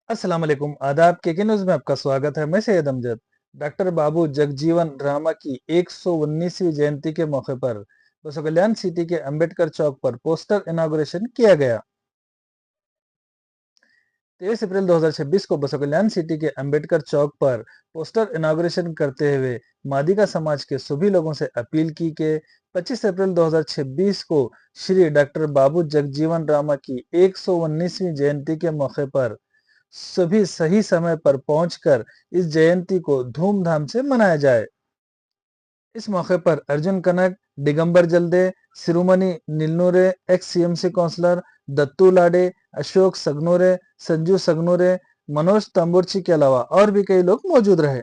अस्सलाम वालेकुम आदाब के न्यूज में आपका स्वागत है। मैं सैयद अमजद। डॉक्टर बाबू जगजीवन रामा की 119वीं जयंती के मौके पर बसो कल्याण सिटी के अंबेडकर चौक पर पोस्टर इनॉग्रेशन किया गया। 23 अप्रैल 2026 को बसो कल्याण सिटी के अंबेडकर चौक पर पोस्टर इनॉग्रेशन करते हुए मादिगा समाज के सभी लोगों से अपील की कि 25 अप्रैल 2026 को श्री डॉक्टर बाबू जगजीवन रामा की 119वीं जयंती के मौके पर सभी सही समय पर पहुंचकर इस जयंती को धूमधाम से मनाया जाए। इस मौके पर Arjun Kanak, Digambar Jalde, Sirumani Neelnoore, ex CMC councillor Dattu Lade, Ashok Sagnure, Sanju Sagnure, Manoj Tamburchi के अलावा और भी कई लोग मौजूद रहे।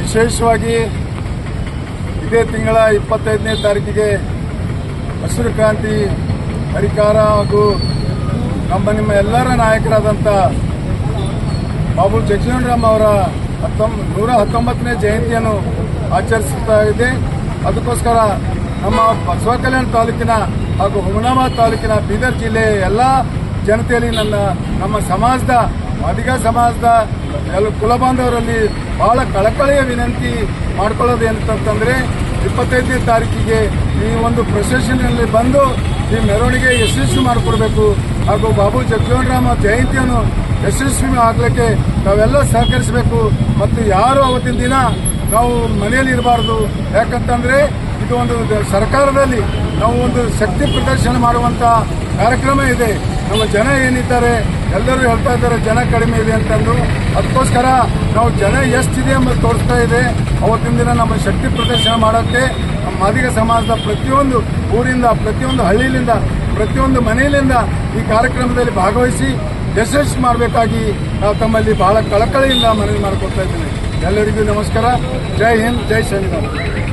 ವಿಶೇಷವಾಗಿ ಇದೇ ತಿಂಗಳ 25ನೇ ತಾರೀಕಿಗೆ ಹಸಿರು ಕ್ರಾಂತಿ ಹರಿಕಾರ ಹಾಗೂ ನಿಮ್ಮ ಎಲ್ಲರ ನಾಯಕರಾದಂಥ ಬಾಬು ಜಗಜೀವನ್ ರಾಮ್ ಅವರ 119ನೇ ಜಯಂತಿಯನ್ನು ಆಚರಿಸುತ್ತಾ ಇದೆ. ಅದಕ್ಕೋಸ್ಕರ ನಮ್ಮ ಬಸವ ಕಲ್ಯಾಣ ತಾಲೂಕಿನ ಹಾಗೂ ಹುಮನಾಬಾದ್ ತಾಲೂಕಿನ ಬೀದರ್ ಜಿಲ್ಲೆಯ ಎಲ್ಲ ಜನತೆಯಲ್ಲಿ ನಮ್ಮ ಸಮಾಜದ ಮಾದಿಗ ಸಮಾಜದ ಎಲ್ಲ ಕುಲ ಬಾಂಧವರಲ್ಲಿ ಬಹಳ ಕಳಕಳಿಯ ವಿನಂತಿ ಮಾಡಿಕೊಳ್ಳೋದು ಏನಂತಂದ್ರೆ 25ನೇ ತಾರೀಕಿಗೆ ಈ ಒಂದು ಪ್ರೊಸೆಷನ್ನಲ್ಲಿ ಬಂದು ಈ ಮೆರವಣಿಗೆ ಯಶಸ್ವಿ ಮಾಡಿಕೊಡ್ಬೇಕು ಹಾಗೂ ಬಾಬು ಜಗಜೀವನ್ ರಾಮ ಜಯಂತಿಯನ್ನು ಯಶಸ್ವಿ ಆಗಲಿಕ್ಕೆ ನಾವೆಲ್ಲ ಸಹಕರಿಸಬೇಕು. ಮತ್ತು ಯಾರು ಅವತ್ತಿನ ದಿನ ನಾವು ಮನೆಯಲ್ಲಿ ಇರಬಾರ್ದು. ಯಾಕಂತಂದ್ರೆ ಇದು ಒಂದು ಸರ್ಕಾರದಲ್ಲಿ ನಾವು ಒಂದು ಶಕ್ತಿ ಪ್ರದರ್ಶನ ಮಾಡುವಂತ ಕಾರ್ಯಕ್ರಮ ಇದೆ. ನಮ್ಮ ಜನ ಏನಿದ್ದಾರೆ ಎಲ್ಲರೂ ಹೇಳ್ತಾ ಇದ್ದಾರೆ ಜನ ಕಡಿಮೆ ಇದೆ ಅಂತಂದು. ಅದಕ್ಕೋಸ್ಕರ ನಾವು ಜನ ಎಷ್ಟಿದೆ ಎಂಬುದು ತೋರಿಸ್ತಾ ಇದೆ. ಅವತ್ತಿನ ದಿನ ನಮ್ಮ ಶಕ್ತಿ ಪ್ರದರ್ಶನ ಮಾಡೋಕ್ಕೆ ನಮ್ಮ ಮಾದಿಗ ಸಮಾಜದ ಪ್ರತಿಯೊಂದು ಊರಿಂದ, ಪ್ರತಿಯೊಂದು ಹಳ್ಳಿಯಿಂದ, ಪ್ರತಿಯೊಂದು ಮನೆಯಲ್ಲಿಂದ ಈ ಕಾರ್ಯಕ್ರಮದಲ್ಲಿ ಭಾಗವಹಿಸಿ ಯಶಸ್ವಿ ಮಾಡಬೇಕಾಗಿ ನಾವು ತಮ್ಮಲ್ಲಿ ಬಹಳ ಕಳಕಳಿಯಿಂದ ಮನವಿ ಮಾಡಿಕೊಳ್ತಾ ಇದ್ದೇನೆ. ಎಲ್ಲರಿಗೂ ನಮಸ್ಕಾರ. ಜೈ ಹಿಂದ್, ಜೈ ಸಂವಿಧಾನ.